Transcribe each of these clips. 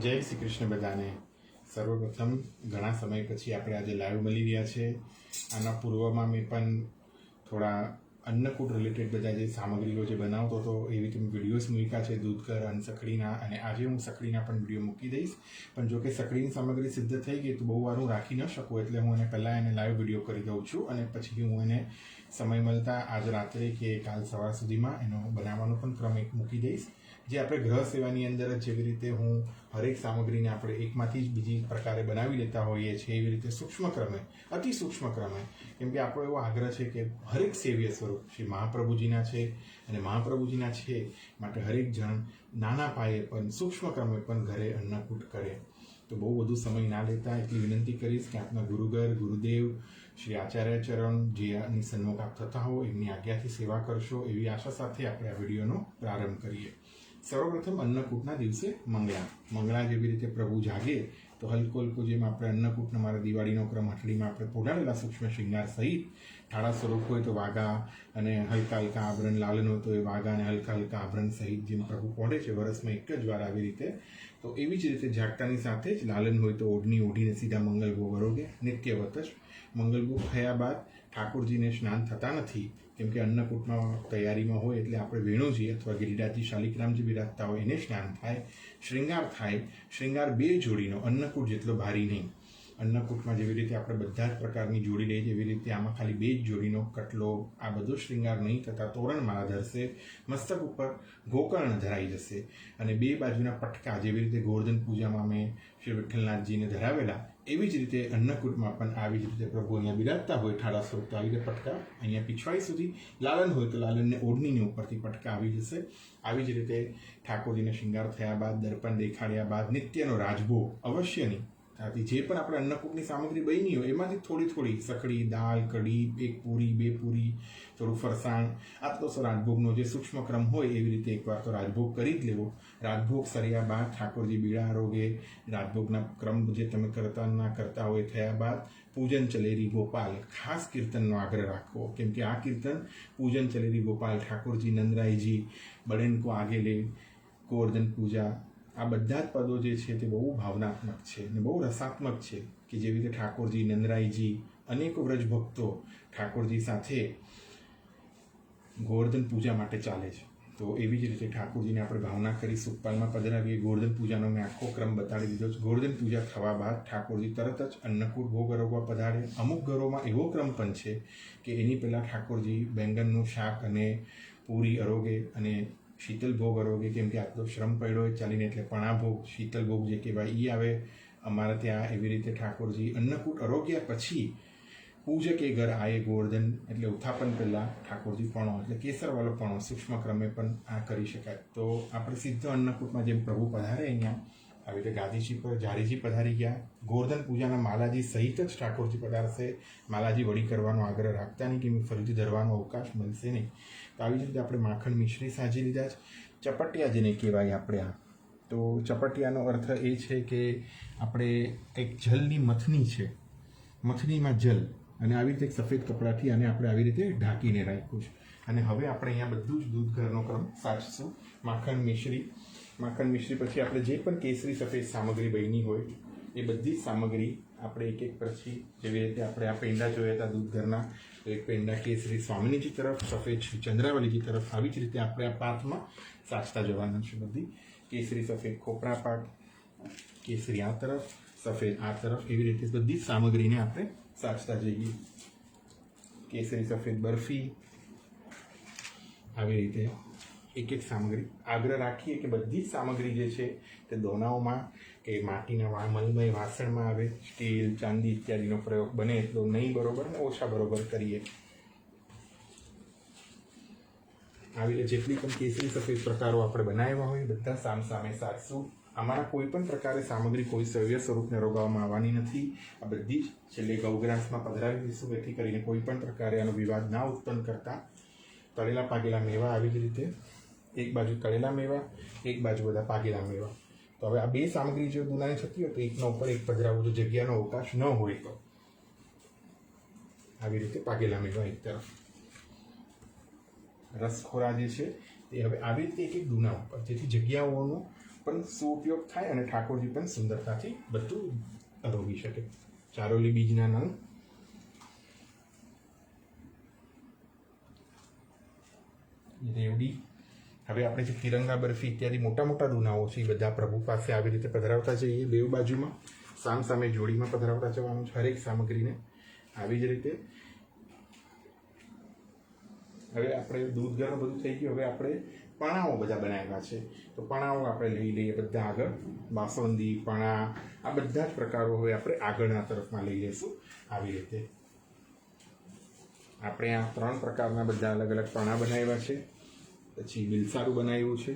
જય શ્રી કૃષ્ણ બધાને. સર્વપ્રથમ ઘણા સમય પછી આપણે આજે લાઈવ મળી રહ્યા છે. આના પૂર્વમાં મેં પણ થોડા અન્નકૂટ રિલેટેડ બધા જે સામગ્રીઓ જે બનાવતો હતો એવી રીતે મેં વિડીયોઝ મૂક્યા છે દૂધઘર અને સકડીના, અને આજે હું સકડીના પણ વિડીયો મૂકી દઈશ. પણ જો કે સકડીની સામગ્રી સિદ્ધ થઈ ગઈ તો બહુ વાર હું રાખી ન શકું, એટલે હું એને પહેલાં એને લાઈવ વિડીયો કરી દઉં છું અને પછી હું એને સમય મળતા આજ રાત્રે કે કાલ સવાર સુધીમાં એનો બનાવવાનો પણ ક્રમ એક મૂકી દઈશ. જે આપણે ગ્રહ સેવાની અંદર જ જેવી રીતે હું હરેક સામગ્રીને આપણે એકમાંથી જ બીજી પ્રકારે બનાવી લેતા હોઈએ છીએ, એવી રીતે સૂક્ષ્મ ક્રમે, અતિ સૂક્ષ્મ ક્રમે, કેમ કે આપણો એવો આગ્રહ છે કે હરેક સેવ્ય સ્વરૂપ શ્રી મહાપ્રભુજીના છે અને મહાપ્રભુજીના છે માટે હરેક જણ નાના પાયે પણ સૂક્ષ્મ ક્રમે પણ ઘરે અન્નકૂટ કરે. તો બહુ વધુ સમય ના લેતા એટલી વિનંતી કરીશ કે આપના ગુરુઘર ગુરુદેવ શ્રી આચાર્ય ચરણ જેની સન્મુખ આપ થતા હો એમની આજ્ઞાથી સેવા કરશો, એવી આશા સાથે આપણે આ વિડીયોનો પ્રારંભ કરીએ. સર્વપ્રથમ અન્નકૂટના દિવસે મંગળા જેવી રીતે પ્રભુ જાગે તો હલકો હલકો જેમ આપણે અન્નકૂટનો મારા દિવાળીનો ક્રમ હટડીમાં આપણે પોઢાડેલા સૂક્ષ્મ શૃંગાર સહિત ઠાળા સ્વરૂપ હોય તો વાઘા અને હલકા હલકા આભરણ, લાલન હોય તો એ વાઘા અને હલકા હલકા આભરણ સહિત જેમ પ્રભુ પોઢે છે વર્ષમાં એક જ વાર આવી રીતે, તો એવી જ રીતે જાગતાની સાથે જ લાલન હોય તો ઓઢણી ઓઢીને સીધા મંગલભોગ આરોગે. નિત્યવત જ મંગલભોગ થયા બાદ ઠાકોરજીને સ્નાન થતા નથી, કેમ કે અન્નકૂટમાં તૈયારીમાં હોય એટલે આપણે વેણુજી અથવા ગિરિરાજજી શાલિગ્રામજી બિરાજતા હોય એને સ્નાન થાય, શૃંગાર થાય. શૃંગાર 2 જોડીનો, અન્નકૂટ જેટલો ભારી નહીં. અન્નકૂટમાં જેવી રીતે આપણે બધા જ પ્રકારની જોડી લઈએ એવી રીતે આમાં ખાલી 2 જ જોડીનો કટલો, આ બધો શૃંગાર નહીં થતા તોરણમાળા ધરશે, મસ્તક ઉપર ગોકર્ણ ધરાઈ જશે અને 2 બાજુના પટકા જેવી રીતે ગોવર્ધન પૂજામાં મેં શ્રી વિઠ્ઠલનાથજીને ધરાવેલા, એવી જ રીતે અન્નકૂટમાં પણ આવી જ રીતે પ્રભુ અહીંયા બિરાજતા હોય ઠાળા સ્વરૂપ, તો આવી રીતે પટકા અહીંયા પીછવાઈ સુધી, લાલન હોય તો લાલનને ઓઢણીની ઉપરથી પટકા આવી જશે. આવી જ રીતે ઠાકોરજીને શૃંગાર થયા બાદ, દર્પણ દેખાડ્યા બાદ નિત્યનો રાજભોગ અવશ્યની, ત્યાંથી જે પણ આપણે અન્નકૂટની સામગ્રી બની હોય એમાંથી થોડી થોડી સકડી, દાળ, કઢી, 1 પૂરી 2 પૂરી, થોડું ફરસાણ, આટલો રાજભોગનો જે સૂક્ષ્મ ક્રમ હોય એવી રીતે એકવાર તો રાજભોગ કરી જ લેવો. રાજભોગ સર્યા બાદ ઠાકોરજી બીડા આરોગે, રાજભોગના ક્રમ જે તમે કરતા હોય થયા બાદ પૂજન ચલેરી ગોપાલ, ખાસ કીર્તનનો આગ્રહ રાખવો, કેમ કે આ કીર્તન પૂજન ચલેરી ગોપાલ, ઠાકોરજી નંદરાયજી, બળેન કો આગે લે, ગોવર્ધન પૂજા, આ બધા જ પદો જે છે તે બહુ ભાવનાત્મક છે અને બહુ રસાત્મક છે, કે જેવી રીતે ઠાકોરજી નંદરાયજી, અનેકો વ્રજ ભક્તો ઠાકોરજી સાથે ગોવર્ધન પૂજા માટે ચાલે છે. તો એવી જ રીતે ઠાકોરજીને આપણે ભાવના કરી સુખપાલમાં પધરાવીએ. ગોવર્ધન પૂજાનો મેં આખો ક્રમ બતાડી દીધો છે. ગોવર્ધન પૂજા થવા બાદ ઠાકોરજી તરત જ અન્નકૂટ ભોગ અરોગવા પધારે. અમુક ઘરોમાં એવો ક્રમ પણ છે કે એની પહેલાં ઠાકોરજી બેંગનનું શાક અને પૂરી અરોગે અને શીતલ ભોગ અરોગે, કેમ કે આટલો શ્રમ પડ્યો હોય ચાલીને, એટલે પણા ભોગ, શીતલ ભોગ જે કહેવાય એ આવે અમારે ત્યાં. એવી રીતે ઠાકોરજી અન્નકૂટ અરોગ્યા પછી પૂજક એ ઘર આયે ગોવર્ધન, એટલે ઉત્થાપન પહેલાં ઠાકોરજી પણો, એટલે કેસરવાળો પણો સૂક્ષ્મ ક્રમે પણ આ કરી શકાય. તો આપણે સીધો અન્નકૂટમાં જેમ પ્રભુ પધારે અહીંયા આવી રીતે ગાદીજી પર જારીજી પધારી ગયા. ગોવર્ધન પૂજાના માલાજી સહિત જ ઠાકોરજી પધારશે. માલાજી વળી કરવાનો આગ્રહ રાખતા નહીં, કે ફરીથી ધરવાનો અવકાશ મળશે નહીં. તો આવી જ રીતે આપણે માખણ મિશ્રી સાજી લીધા જ. ચપટિયા જેને કહેવાય આપણે આ, તો ચપટિયાનો અર્થ એ છે કે આપણે એક જલની મથની છે, મથનીમાં જલ, અને આવી રીતે એક સફેદ કપડાથી અને આપણે આવી રીતે ઢાંકીને રાખ્યું છે. અને હવે આપણે અહીંયા બધું જ દૂધઘરનો ક્રમ સાચશું. માખણ મિશ્રી પછી આપણે જે પણ કેસરી સફેદ સામગ્રી બની હોય એ બધી જ સામગ્રી આપણે એક એક પછી, જેવી રીતે આપણે આ પેંડા જોયા હતા દૂધઘરના, એક પેંડા કેસરી સ્વામિનીજી તરફ, સફેદ શ્રી ચંદ્રાવલીજી તરફ, આવી જ રીતે આપણે આ પાથમાં સાચતા જવાના છે. બધી કેસરી સફેદ ખોપરા પાક, કેસરી આ તરફ, સફેદ આ તરફ, એવી રીતે બધી જ સામગ્રીને આપણે સાચતા જઈએ. કેસરી સફેદ બરફી, આવી રીતે એક એક સામગ્રી આગ્રહ રાખીએ કે બધી જ સામગ્રી જે છે તે દોનાઓમાં કે માટીના મલમય વાસણમાં આવે. સ્ટીલ, ચાંદી ઇત્યાદિનો પ્રયોગ બને એટલો નહીં બરોબર ને ઓછા બરોબર કરીએ. આવી રીતે જેટલી પણ કેસરી સફેદ પ્રકારો આપણે બનાવ્યા હોય બધા સામસામે સાચશું. આમાંના કોઈ પણ પ્રકારે સામગ્રી કોઈ સવ્ય સ્વરૂપને રોગાવવામાં આવવાની નથી. આ બધી જ છેલ્લે ગૌગ્રાસમાં પધરાવી દઈશું, જેથી કરીને કોઈ પણ પ્રકારે આનો વિવાદ ના ઉત્પન્ન કરતા. તળેલા પાકેલા મેવા, આવી જ રીતે એક બાજુ તળેલા મેવા, એક બાજુ બધા પાકેલા મેવા. તો હવે આ 2 સામગ્રી જો દુનાની થતી હોય તો એકનો ઉપર એક પધરાવું, જો જગ્યાનો અવકાશ ન હોય તો. આવી રીતે પાકેલા મેવા એક તરફ, રસખોરા જે છે એ હવે આવી રીતે એક એક દુના ઉપર, જેથી જગ્યાઓનો પણ સુઉપયોગ થાય અને ઠાકોરજી પણ સુંદરતાથી બધું આરોગી શકે. ચારોલી બીજના નંગ, રેવડી. હવે આપણે જે તિરંગા બરફી ઇત્યાદિ મોટા મોટા દૂનાઓ છે એ બધા પ્રભુ પાસે આવી રીતે પધરાવતા જઈએ. બેઉ બાજુમાં સામ સામે જોડીમાં પધરાવતા જવાનું છે હરેક સામગ્રીને. આવી જ રીતે હવે આપણે દૂધ ગરમ બધું થઈ ગયું. હવે આપણે પણાઓ બધા બનાવ્યા છે, તો પણાઓ આપણે લઈ લઈએ બધા આગળ. બાસુંદી, પણા, આ બધા જ પ્રકારો હવે આપણે આગળના તરફમાં લઈ લઈશું. આવી રીતે આપણે આ 3 પ્રકારના બધા અલગ અલગ પણા બનાવ્યા છે. પછી બિલસારું બનાવ્યું છે,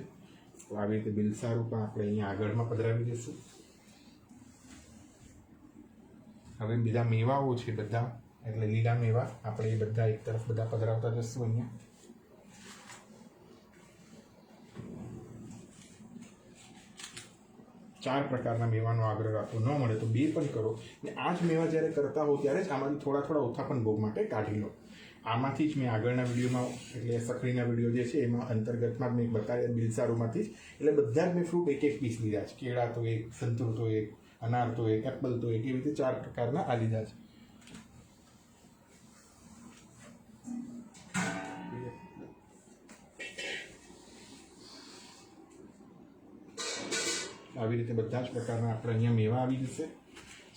તો આવી રીતે બિલસારું પણ આપણે અહીંયા આગળમાં પધરાવી દઈશું. હવે બીજા મેવાઓ છે બધા, એટલે લીલા મેવા આપણે એ બધા એક તરફ બધા પધરાવતા જશું. અહીંયા 4 પ્રકારના મેવાનો આગ્રહ રાખો. ન મળે તો 2 પણ કરો. ને આ જ મેવા જ્યારે કરતા હો ત્યારે જ આમાંથી થોડા થોડા ઓથા પણ ભોગ માટે કાઢી લો. આમાંથી જ મેં આગળના વિડીયોમાં, એટલે સખડીના વિડીયો જે છે એમાં અંતર્ગતમાં મેં બતાવ્યા બિલસારુમાંથી જ, એટલે બધા જ મેં ફ્રૂટ એક એક પીસ લીધા છે. કેળા તો એક, સંતૂર તો એક, અનાર તો એક, એપલ તો એક, એવી રીતે 4 પ્રકારના આ લીધા છે. આવી રીતે બધા જ પ્રકારના આપણે અહીંયા મેવા આવી જશે.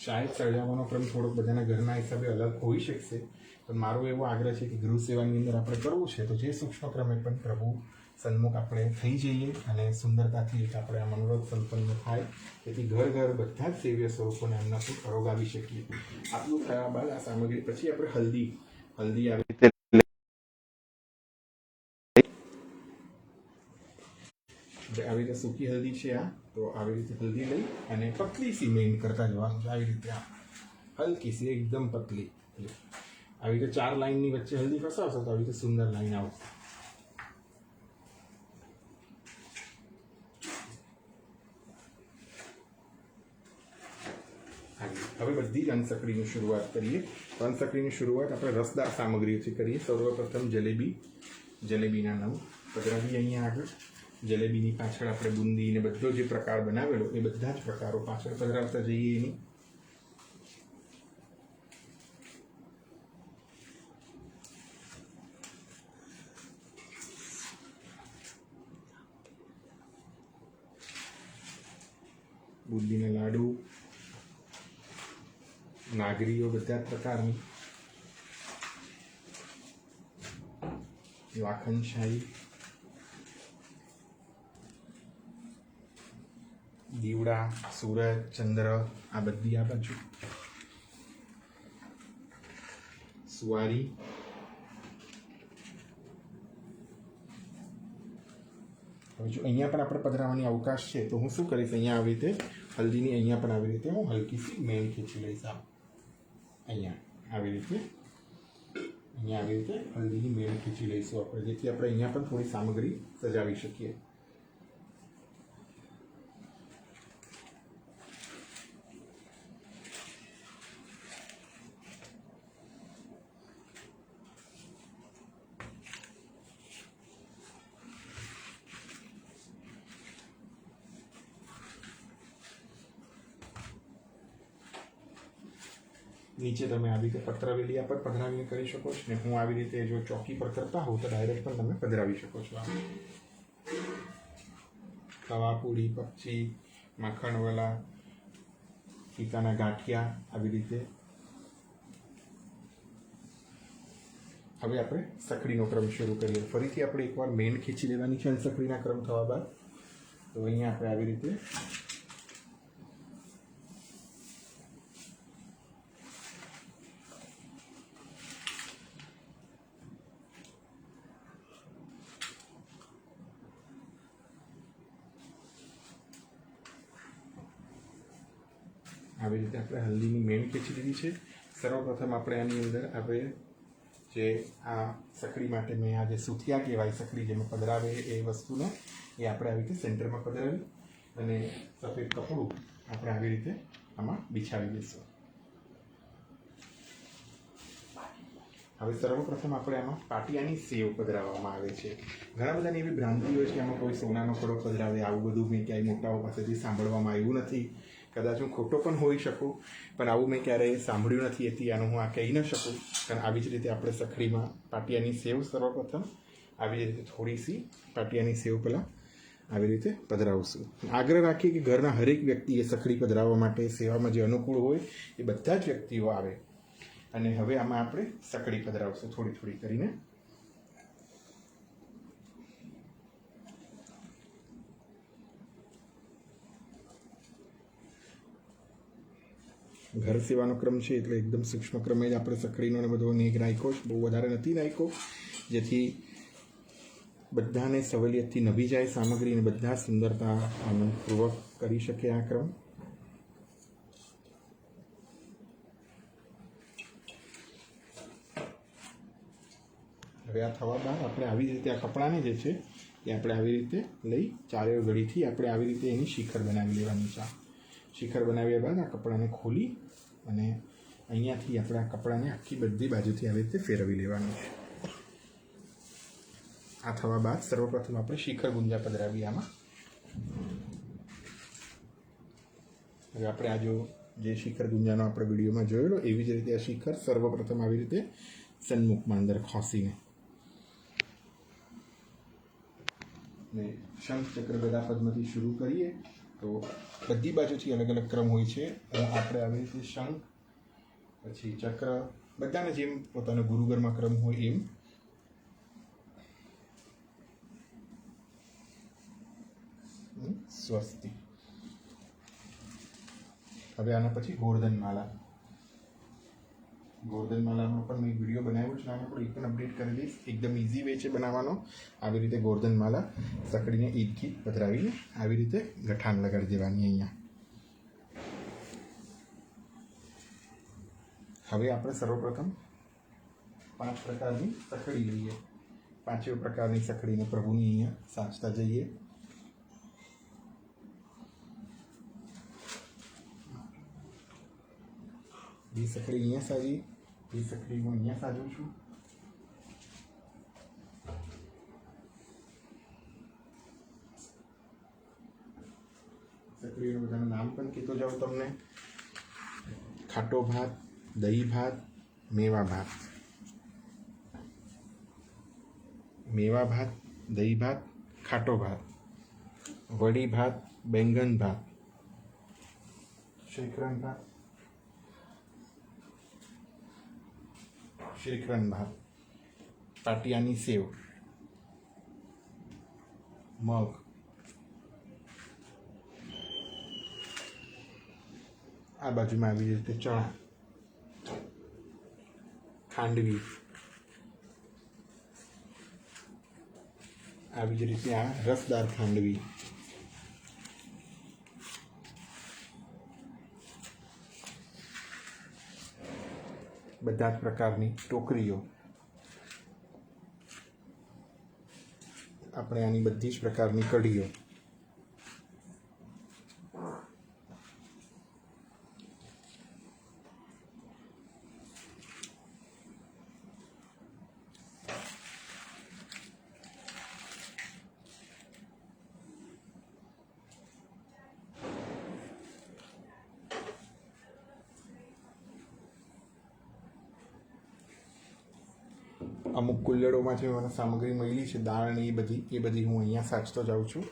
શાયદ સળગાવવાનો ક્રમ થોડોક બધાના ઘરના હિસાબે અલગ હોઈ શકશે, પણ મારો એવો આગ્રહ છે કે ગૃહ સેવાની અંદર આપણે કરવું છે તો જે સૂક્ષ્મ ક્રમે પણ પ્રભુ સન્મુખ આપણે થઈ જઈએ અને સુંદરતાથી એક આપણે આ મનોરથ સંપન્ન થાય, તેથી ઘર ઘર બધા જ સેવ્ય સ્વરૂપોને એમના શું અરોગાવી શકીએ. આટલું થયા બાદ આ સામગ્રી પછી આપણે હલ્દી આવી રીતે આવી રીતે સૂકી હલ્દી છે આ, તો આવી રીતે હલ્દી લઈ અને પતલી સી મેઇન કરતા જવાનું છે. આવી રીતે આ હલકી સી એકદમ પતલી, આવી રીતે 4 લાઈનની વચ્ચે હલ્દી ફસાવશો તો આવી રીતે સુંદર લાઈન આવશે. હવે બધી જ અનસકડીની શરૂઆત કરીએ. તો અનસકડીની શરૂઆત આપણે રસદાર સામગ્રીથી કરીએ. સર્વપ્રથમ જલેબીના નંગ પધરાવીએ અહીંયા આગળ. જલેબીની પાછળ આપણે બુંદી ને બધો જે પ્રકાર બનાવેલો એ બધા જ પ્રકારો પાછળ પધરાવતા જઈએ. એની બુંદીના લાડુ, નાગરીઓ બધા જ પ્રકારની, વાખન શાહી, દીવડા, સૂરજ, ચંદ્ર, આ બધી આ બાજુ, સુવારી, હવે જો અહીંયા પણ આપણે પધરાવવાની અવકાશ છે તો હું શું કરીશ, અહીંયા આવી રીતે હલ્દીની અહીંયા પણ આવી રીતે હું હલકી સી મેણ ખીચી લઈશ. અહીંયા આવી રીતે હલ્દીની મેણ ખીચી લઈશું આપણે, જેથી આપણે અહીંયા પણ થોડી સામગ્રી સજાવી શકીએ. નીચે તમે આવી રીતે પતરાવેલી પર પધરાવીને કરી શકો છો, ને હું આવી રીતે જો ચોકી પર કરતા હોઉં તો ડાયરેક્ટ પણ તમે પધરાવી શકો છો. તવા પૂરી, પક્ષી, માખણવાલા, ફીકાના ગાંઠિયા, આવી રીતે. હવે આપણે સખડીનો ક્રમ શરૂ કરીએ. ફરીથી આપણે એકવાર મેણ ખીચી લેવાની છે સખડીના ક્રમ થવા બાદ. તો અહીંયા આપણે આવી રીતે આપણે હલ્દીની મેણ ખીચી લીધી છે. સર્વપ્રથમ આપણે આની અંદર આપણે જે આ સકડી માટે મેં આ જે સુથિયા કહેવાય સકડી જેમાં પધરાવે એ વસ્તુને એ આપણે આવી રીતે સેન્ટરમાં પધરાવી અને સફેદ કપડું આપણે આવી રીતે આમાં બિછાવી દઈશું. હવે સર્વપ્રથમ આપણે આમાં પાટિયાની સેવ પધરાવવામાં આવે છે. ઘણા બધાની એવી ભ્રાંતિ હોય છે કે આમાં કોઈ સોનાનો કડો પધરાવે, આવું બધું મેં ક્યાંય મોટાઓ પાસેથી સાંભળવામાં આવ્યું નથી. કદાચ હું ખોટો પણ હોઈ શકું, પણ આવું મેં ક્યારેય સાંભળ્યું નથી, એથી આનું હું આ કહી ન શકું. કારણ આવી જ રીતે આપણે સખડીમાં પાટિયાની સેવ સર્વપ્રથમ આવી રીતે થોડીસી પાટિયાની સેવ પહેલાં આવી રીતે પધરાવશું. આગ્રહ રાખીએ કે ઘરના હરેક વ્યક્તિએ સખડી પધરાવવા માટે સેવામાં જે અનુકૂળ હોય એ બધા જ વ્યક્તિઓ આવે. અને હવે આમાં આપણે સકડી પધરાવશું થોડી થોડી કરીને. ઘર સેવાનો ક્રમ છે એટલે એકદમ સૂક્ષ્મ ક્રમે જ આપણે સકડીનો અને બધો નેગ રાખ્યો છે, બહુ વધારે નથી રાખ્યો, જેથી બધાને સવલિયતથી નભી જાય સામગ્રી અને બધા સુંદરતા આનંદપૂર્વક કરી શકે આ ક્રમ. હવે આ થવા બાદ આપણે આવી રીતે આ કપડાને જે છે એ આપણે આવી રીતે લઈ ચારે ઘડીથી આપણે આવી રીતે એની શિખર બનાવી લેવાની છે. શિખર બનાવ્યા બાદ આ કપડાને ખોલી અને અહીંયાથી આપણે આ કપડાને આખી બધી બાજુથી આવી રીતે ફેરવી લેવાનું છે. આ થવા બાદ સર્વપ્રથમ આપણે શિખર ગુંજા પધરાવીએ આમાં. હવે આપણે આ જે શિખર ગુંજાનો આપણે વિડીયોમાં જોયેલો એવી જ રીતે આ શિખર સર્વપ્રથમ આવી રીતે સન્મુખમાં અંદર ખોસીને શંખ ચક્ર ગદા પદ્મથી શરૂ કરીએ તો બધી બાજુથી અલગ અલગ ક્રમ હોય છે. આપણે આવી રીતે શંખ, પછી ચક્ર, બધાને જેમ પોતાનો ગુરુઘરમાં ક્રમ હોય એમ સ્વસ્તિ. હવે આના પછી ગોર્ધનમાલા. ગોર્ધનમાલાનો પણ મેં વિડીયો બનાવ્યો છે, આને પણ એક પણ અપડેટ કરી દઈશ. એકદમ ઇઝી વે છે બનાવવાનો. આવી રીતે ગોર્ધનમાલા સકડીને ઈદથી પધરાવીને આવી રીતે ગઠાણ લગાડી દેવાની અહીંયા. હવે આપણે સર્વપ્રથમ 5 પ્રકારની સકડી લઈએ. 5 પ્રકારની સકડીને પ્રભુની અહીંયા સાચતા જઈએ. એ સકડી અહીંયા સાજી, એ સકડી હું અહીંયા સાજું છું. સકડીનું બધાનું નામ પણ કીધું જાઉં તમને. ખાટો ભાત, દહીં ભાત, મેવા ભાત. મેવા ભાત, દહીં ભાત, ખાટો ભાત, વડી ભાત, બેંગન ભાત, શ્રીખંડ ભાત, શ્રીખંડ ભાત, પાટિયાની સેવ, મગ, આ બાજુમાં આવી રીતે ચણા, ખાંડવી, આવી જ રીતે આ રસદાર ખાંડવી, બધા જ પ્રકારની ટોકરીઓ. આપણે આની બધી જ પ્રકારની કઢીઓ. અમુક કુલ્લડોમાં જે મને સામગ્રી મળી છે, દાળ ને એ બધી હું અહીંયા સાચતો જાઉં છું.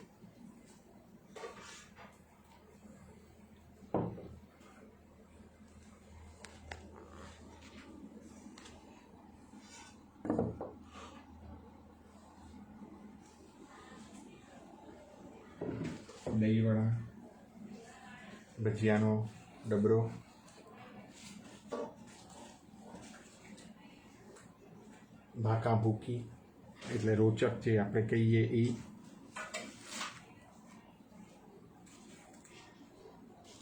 દહીંવડા, ભજીયાનો ડબરો, ભાકા ભૂકી એટલે રોચક જે આપણે કહીએ એ,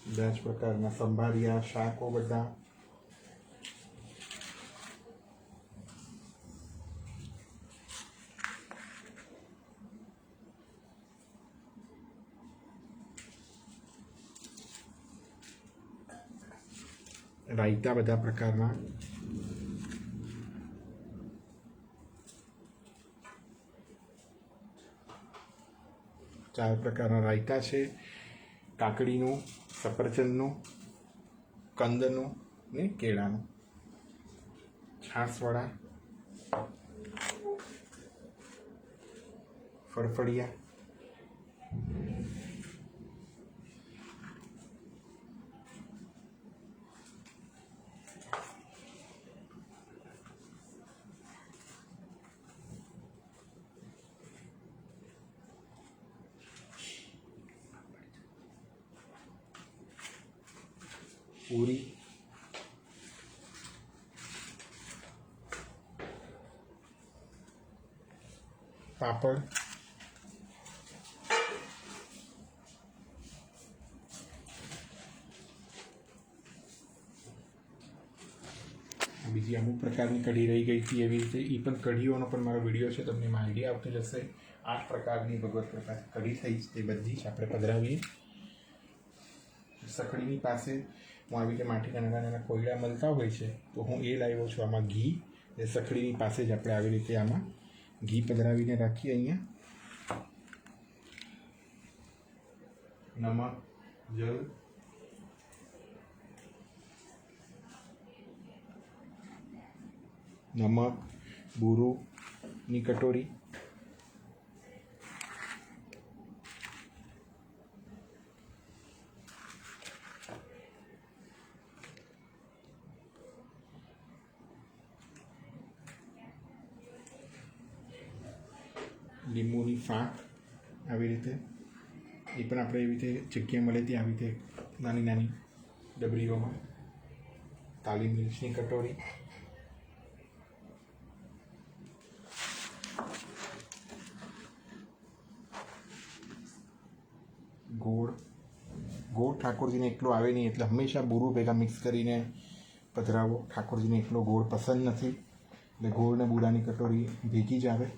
બધા જ પ્રકારના સંભારિયા શાકો બધા, રાયતા બધા પ્રકારના, 4 પ્રકારના રાયતા છે, કાકડીનું, સફરજનનું, કંદનું ને કેળાનું, છાશવાળા, ફળફળિયા, પૂરી, પાપડ, બીજી અમુક પ્રકારની કઢી રહી ગઈ હતી એવી રીતે એ પણ કઢીઓનો પણ મારો વિડીયો છે, તમને એમાં આઈડિયા આવતો જશે. 8 પ્રકારની ભગવત કૃપા કઢી થઈ તે બધી જ આપણે પધરાવીએ. સખડીની પાસે હું આવી રીતે માટીના નાના નાના કોયડા મળતા હોય છે તો હું એ લાવ્યો છું આમાં ઘી. એ સખડીની પાસે જ આપણે આવી રીતે આમાં ઘી પધરાવીને રાખીએ. અહીંયા નમક, જલ, નમક, બુરુની કટોરી, લીંબુની ફાંક આવી રીતે, એ પણ આપણે એવી રીતે જગ્યા મળે ત્યાં આવી રીતે નાની નાની ડબરીઓમાં, કાલી મિર્ચની કટોરી, ગોળ ઠાકોરજીને એકલો આવે નહીં એટલે હંમેશા બુરું ભેગા મિક્સ કરીને પધરાવો. ઠાકોરજીને એકલો ગોળ પસંદ નથી એટલે ગોળ ને બુરાની કટોરી ભેગી જ આવે.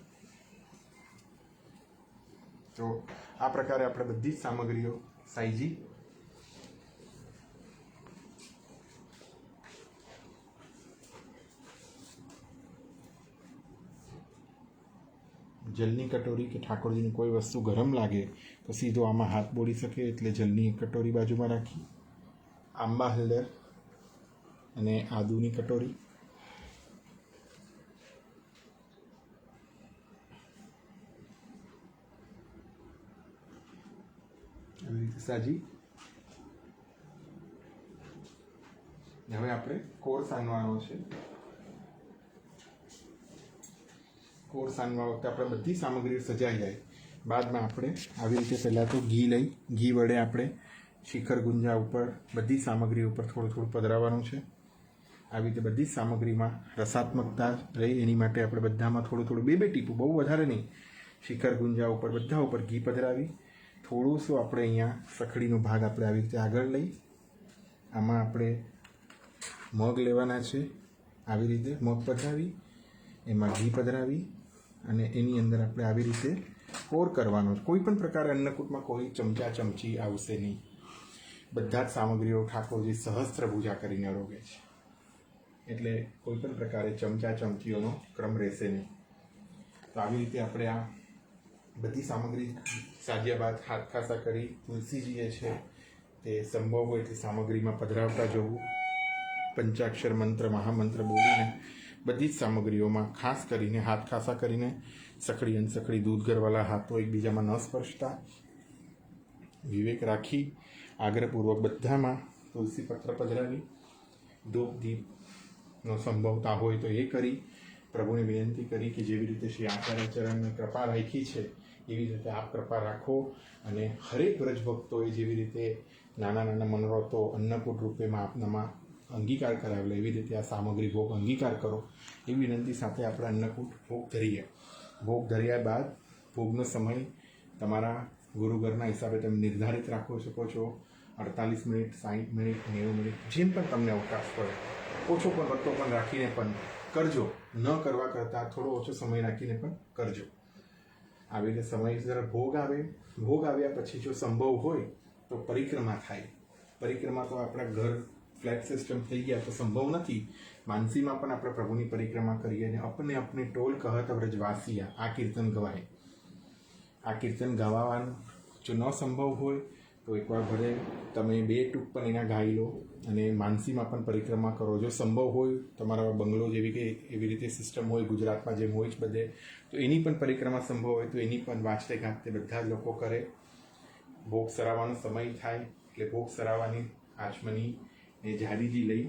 તો આ પ્રકારે આપણે બધી જ સામગ્રીઓ સાઈજી જલની કટોરી કે ઠાકોરજીની કોઈ વસ્તુ ગરમ લાગે તો સીધો આમાં હાથ બોળી શકે એટલે જલની એક કટોરી બાજુમાં રાખી, આંબા હળદર અને આદુની કટોરી, આવી રીતે સાજી. હવે આપણે કોર સાનવાનો છે. કોર સાનવા વખતે આપણે બધી સામગ્રી સજાઈ જાય બાદમાં આપણે આવી રીતે પહેલાં તો ઘી વડે આપણે શિખર ગુંજા ઉપર બધી સામગ્રી ઉપર થોડું થોડું પધરાવવાનું છે. આવી રીતે બધી જ સામગ્રીમાં રસાત્મકતા રહે એની માટે આપણે બધામાં થોડું થોડું બે ટીપું, બહુ વધારે નહીં, શિખર ગુંજા ઉપર બધા ઉપર ઘી પધરાવી થોડું શું આપણે અહીંયા સખડીનો ભાગ આપણે આવી રીતે આગળ લઈ આમાં આપણે મગ લેવાના છે. આવી રીતે મગ પધરાવી એમાં ઘી પધરાવી અને એની અંદર આપણે આવી રીતે કોર કરવાનો. કોઈ પણ પ્રકારે અન્નકૂટમાં કોઈ ચમચા ચમચી આવશે નહીં. બધા જ સામગ્રીઓ ઠાકોરજી સહસ્ત્ર પૂજા કરીને આરોગે છે એટલે કોઈ પણ પ્રકારે ચમચા ચમચીઓનો ક્રમ રહેશે નહીં. તો આવી રીતે આપણે આ બધી સામગ્રી સાજ્યા બાદ હાથ ખાસા કરી તુલસીજીએ છે તે સંભવ હોય તે સામગ્રીમાં પધરાવતા જવું. પંચાક્ષર મંત્ર મહામંત્ર બોલીને બધી જ સામગ્રીઓમાં ખાસ કરીને હાથ ખાસા કરીને સખડી અને સખડી દૂધ ઘરવાળા હાથો એકબીજામાં ન સ્પર્શતા વિવેક રાખી આગ્રહપૂર્વક બધામાં તુલસી પત્ર પધરાવી ધૂપ દીપનો સંભવતા હોય તો એ કરી પ્રભુને વિનંતી કરી કે જેવી રીતે શ્રી આચાર્ય ચરણને કૃપા રાખી છે એવી રીતે આપ કૃપા રાખો અને હરેક વ્રજ ભક્તોએ જેવી રીતે નાના નાના મનોરથો અન્નકૂટ રૂપેમાં આપનામાં અંગીકાર કરાવેલો એવી રીતે આ સામગ્રી ભોગ અંગીકાર કરો એવી વિનંતી સાથે આપણે અન્નકૂટ ભોગ ધરીએ. ભોગ ધર્યા બાદ ભોગનો સમય તમારા ગુરુઘરના હિસાબે તમે નિર્ધારિત રાખો શકો છો. 48 મિનિટ, 60 મિનિટ, 90 મિનિટ, જેમ પણ તમને અવકાશ પડે. ઓછો પણ વધતો પણ રાખીને પણ કરજો. ન કરવા કરતાં થોડો ઓછો સમય રાખીને પણ કરજો. આવી રીતે સમયસર ભોગ આવે. ભોગ આવ્યા પછી જો સંભવ હોય તો પરિક્રમા થાય. પરિક્રમા તો આપણા ઘર ફ્લેટ સિસ્ટમ થઈ ગયા તો સંભવ નથી. માનસીમાં પણ આપણે પ્રભુની પરિક્રમા કરીએ અને અપને અપને ટોલ કહત વ્રજવાસિયા આ કીર્તન ગવાય. આ કીર્તન ગાવાનું જો ન સંભવ હોય તો એકવાર ભલે તમે 2 ટૂંક પણ એના ગાઈ લો અને માનસીમાં પણ પરિક્રમા કરો. જો સંભવ હોય તમારા બંગલો જેવી કે એવી રીતે સિસ્ટમ હોય ગુજરાતમાં જેમ હોય જ બધે, તો એની પણ પરિક્રમા સંભવ હોય તો એની પણ વાંચતે ગાંચતે બધા જ લોકો કરે. ભોગ સરાવવાનો સમય થાય એટલે ભોગ સરાવવાની આચમની એ જાડીજી લઈ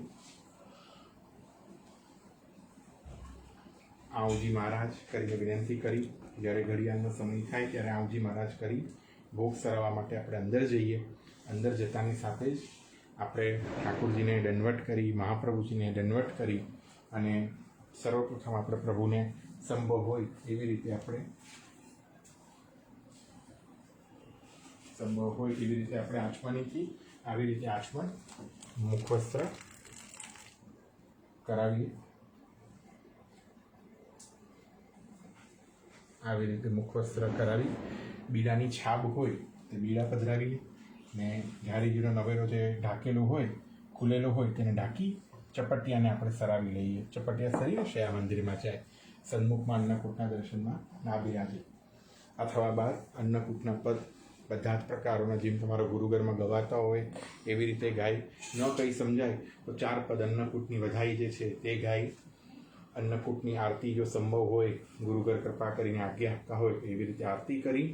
આવજી મહારાજ કરીને વિનંતી કરી. જ્યારે ઘડિયાળનો સમય થાય ત્યારે આવજી મહારાજ કરી ભોગ સરાવવા માટે આપણે અંદર જઈએ. અંદર જતાની સાથે જ આપણે ઠાકોરજીને દંડવત કરી, મહાપ્રભુજીને દંડવત કરી અને સર્વપ્રથમ આપણે પ્રભુને સંભવ હોય એવી રીતે આચમનીથી આવી રીતે આચમન મુખવસ્ત્ર કરાવીએ. આવી રીતે મુખવસ્ત્ર કરાવી બીડાની છાપ હોય તે બીડા પધરાવીએ ને ઝાડીજીનો નવેરો જે ઢાંકેલો હોય, ખુલેલો હોય તેને ઢાંકી ચપટિયાને આપણે સરાવી લઈએ. ચપટિયા સરી હશે આ મંદિરમાં જાય સન્મુખમાં અન્નકૂટના દર્શનમાં ના બિરાજે. અથવા બાદ અન્નકૂટના પદ બધા જ પ્રકારોના જેમ તમારા ગુરુઘરમાં ગવાતા હોય એવી રીતે ગાય. ન કંઈ સમજાય તો 4 પદ અન્નકૂટની વધાઈ જે છે તે ગાય. અન્નકૂટની આરતી જો સંભવ હોય, ગુરુઘર કૃપા કરીને આજ્ઞા આપતા હોય એવી રીતે આરતી કરી.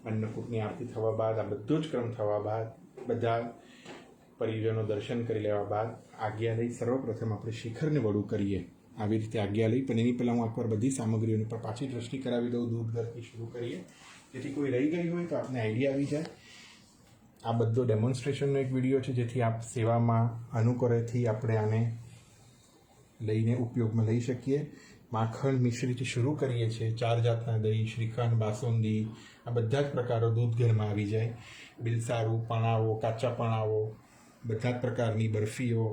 અન્નકૂટની આરતી થવા બાદ આ બધો જ ક્રમ થવા બાદ બધા પરિજનો દર્શન કરી લેવા બાદ આજ્ઞા લઈ સર્વપ્રથમ આપણે શિખરને વડું કરીએ. આવી રીતે આજ્ઞા લઈ પણ એની પહેલાં હું એકવાર બધી સામગ્રીઓની પર પાછી દ્રષ્ટિ કરાવી દઉં. દૂધ ઘરથી શરૂ કરીએ જેથી કોઈ રહી ગઈ હોય તો આપને આઈડિયા આવી જાય. આ બધો ડેમોન્સ્ટ્રેશનનો એક વિડીયો છે જેથી આપ સેવામાં અનુકરેથી આપણે આને લઈને ઉપયોગમાં લઈ શકીએ. માખણ મિશ્રીથી શરૂ કરીએ છીએ. 4 જાતના દહીં, શ્રીખંડ, બાસુંદી આ બધા જ પ્રકારો દૂધ ઘરમાં આવી જાય. બિલસારું, પણાવો, કાચા પણાવો, બધા જ પ્રકારની બરફીઓ,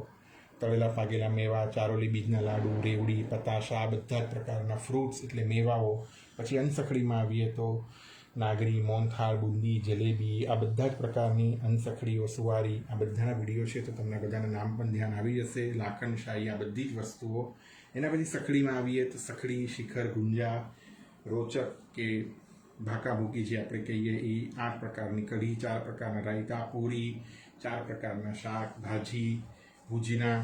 તળેલા પાગેલા મેવા, ચારોલી બીજના લાડુ, રેવડી, પતાશા આ બધા જ પ્રકારના ફ્રૂટ્સ એટલે મેવાઓ. પછી અનસખડીમાં આવીએ તો નાગરી, મોહનથાળ, બુંદી, જલેબી આ બધા જ પ્રકારની અનસખડીઓ, સુવારી આ બધાના વિડીયો છે તો તમને બધાના નામ પણ ધ્યાન આવી જશે. લાખણશાહી આ બધી જ વસ્તુઓ. એના પછી સખડીમાં આવીએ તો સખડી, શિખર, ગુંજા, રોચક કે ભાકાભૂકી જે આપણે કહીએ એ 8 પ્રકારની કઢી, 4 પ્રકારના રાયતા, પૂરી, 4 પ્રકારના શાક, ભાજી, ભુજીના,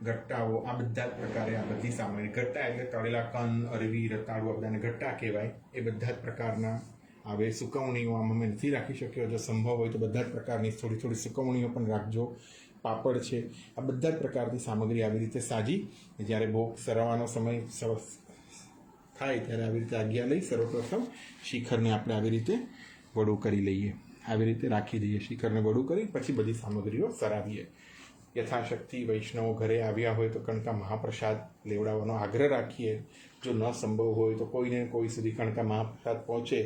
ગટ્ટાઓ આ બધા જ પ્રકારે આ બધી સામગ્રી. ગટ્ટા એટલે તળેલા કંદ, અરવી, રતાળુ આ બધાને ગટ્ટા કહેવાય. એ બધા જ પ્રકારના આવે. સુકવણીઓ આમ અમે નથી રાખી શક્યો. જો સંભવ હોય તો બધા જ પ્રકારની થોડી થોડી સુકવણીઓ પણ રાખજો. પાપડ છે આ બધા જ પ્રકારની સામગ્રી આવી રીતે સાજી જ્યારે ભોગ સરાવવાનો સમય થાય ત્યારે આવી રીતે આજ્ઞા લઈ સર્વપ્રથમ શિખરને આપણે આવી રીતે વડું કરી લઈએ. આવી રીતે રાખી દઈએ. શિખરને વડું કરી પછી બધી સામગ્રીઓ સરાવીએ. યથાશક્તિ વૈષ્ણવો ઘરે આવ્યા હોય તો કણકા મહાપ્રસાદ લેવડાવવાનો આગ્રહ રાખીએ. જો ન સંભવ હોય તો કોઈને કોઈ સુધી કણકા મહાપ્રસાદ પહોંચે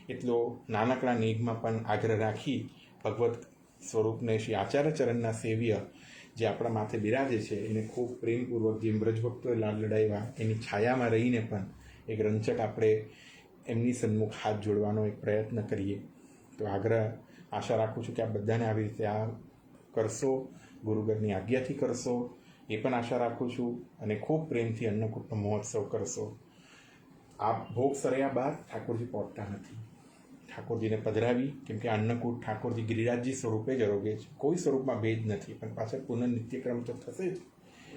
એટલો નાનકડા નિગમાં પણ આગ્રહ રાખી ભગવત સ્વરૂપને શ્રી આચાર્ય ચરણના સેવ્ય જે આપણા માથે બિરાજે છે એને ખૂબ પ્રેમપૂર્વક જેમ બ્રજભક્તોએ લાડ લડાવ્યા એની છાયામાં રહીને પણ એક રંચક આપણે એમની સન્મુખ હાથ જોડવાનો એક પ્રયત્ન કરીએ. તો આશા રાખું છું કે આ બધાને આવી રીતે આ કરશો, ગુરુઘરની આજ્ઞાથી કરશો એ પણ આશા રાખું છું અને ખૂબ પ્રેમથી અન્નકૂટનો મહોત્સવ કરશો. આ ભોગ સર્યા બાદ ઠાકોરજી પહોંચતા નથી. ઠાકોરજીને પધરાવી કેમ કે અન્નકૂટ ઠાકોરજી ગિરિરાજજી સ્વરૂપે જ અરોગે છે. કોઈ સ્વરૂપમાં ભેદ નથી પણ પાછળ પુનઃનિત્યક્રમ તો થશે જ.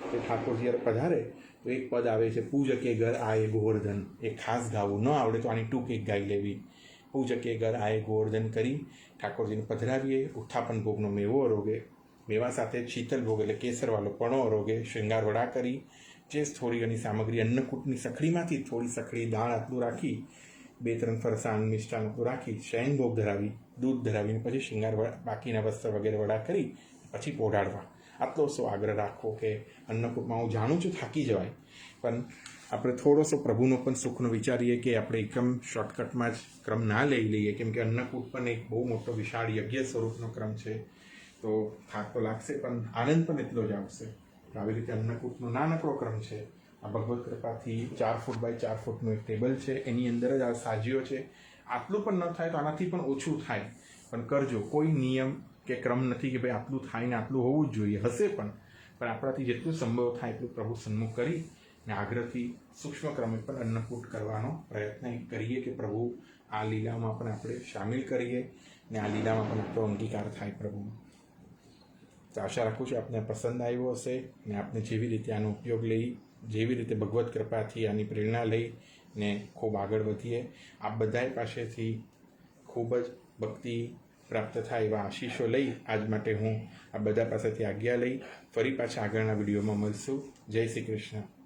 કે ઠાકોરજી જ્યારે પધારે તો એક પદ આવે છે પૂજકે ઘર આયે ગોવર્ધન. એ ખાસ ગાવું ન આવડે તો આની ટૂંક એક ગાઈ લેવી. પૂજકે ઘર આયે ગોવર્ધન કરી ઠાકોરજીને પધરાવીએ. ઉત્થાપન ભોગનો મેવો અરોગે. મેવા સાથે શીતલ ભોગ એટલે કેસરવાળો પણો અરોગે. શૃંગાર વડા કરી જે થોડી ઘણી સામગ્રી અન્નકૂટની સખડીમાંથી થોડી સખડી દાળ આટલું રાખી 2-3 ફરસાણ મિષ્ટાન આટલું રાખી શયન ભોગ ધરાવી દૂધ ધરાવીને પછી શૃંગાર બાકીના વસ્ત્ર વગેરે વડા કરી પછી પોઢાડવા. આટલો સો આગ્રહ રાખવો કે અન્નકૂટમાં હું જાણું છું થાકી જવાય પણ આપણે થોડોસો પ્રભુનો પણ સુખનો વિચારીએ કે આપણે એકદમ શોર્ટકટમાં જ ક્રમ ના લઈ લઈએ કેમ કે અન્નકૂટ પણ એક બહુ મોટો વિશાળ યજ્ઞ સ્વરૂપનો ક્રમ છે. તો થાક તો લાગશે પણ આનંદ પણ એટલો જ આવશે. આવી રીતે અન્નકૂટનો નાનકડો ક્રમ છે. આ ભગવત કૃપાથી 4 ફૂટ બાય 4 ફૂટનું એક ટેબલ છે. એની અંદર જ આ સાજીઓ છે. આટલું પણ ન થાય તો આનાથી પણ ઓછું થાય પણ કરજો. કોઈ નિયમ કે ક્રમ નથી કે ભાઈ આટલું થાય ને આટલું હોવું જ જોઈએ. હશે પણ આપણાથી જેટલું સંભવ થાય એટલું પ્રભુ સન્મુખ કરી ને આગ્રહથી સૂક્ષ્મ ક્રમે પણ અન્નકૂટ કરવાનો પ્રયત્ન કરીએ કે પ્રભુ આ લીલામાં પણ આપણે સામેલ કરીએ. ને આ લીલામાં પણ આપણો અંગીકાર થાય પ્રભુનો. તો આશા રાખું છું આપને પસંદ આવ્યો હશે ને આપને જેવી રીતે આનો ઉપયોગ લઈ, જેવી રીતે ભગવત કૃપાથી આની પ્રેરણા લઈ ને ખૂબ આગળ વધીએ. આપ બધાય પાસેથી ખૂબ જ ભક્તિ પ્રાપ્ત થાય એવા આશીષો લઈ આજ માટે હું આ બધા પાસેથી આજ્ઞા લઈ ફરી પાછા આગળના વિડીયોમાં મળશું. જય શ્રી કૃષ્ણ.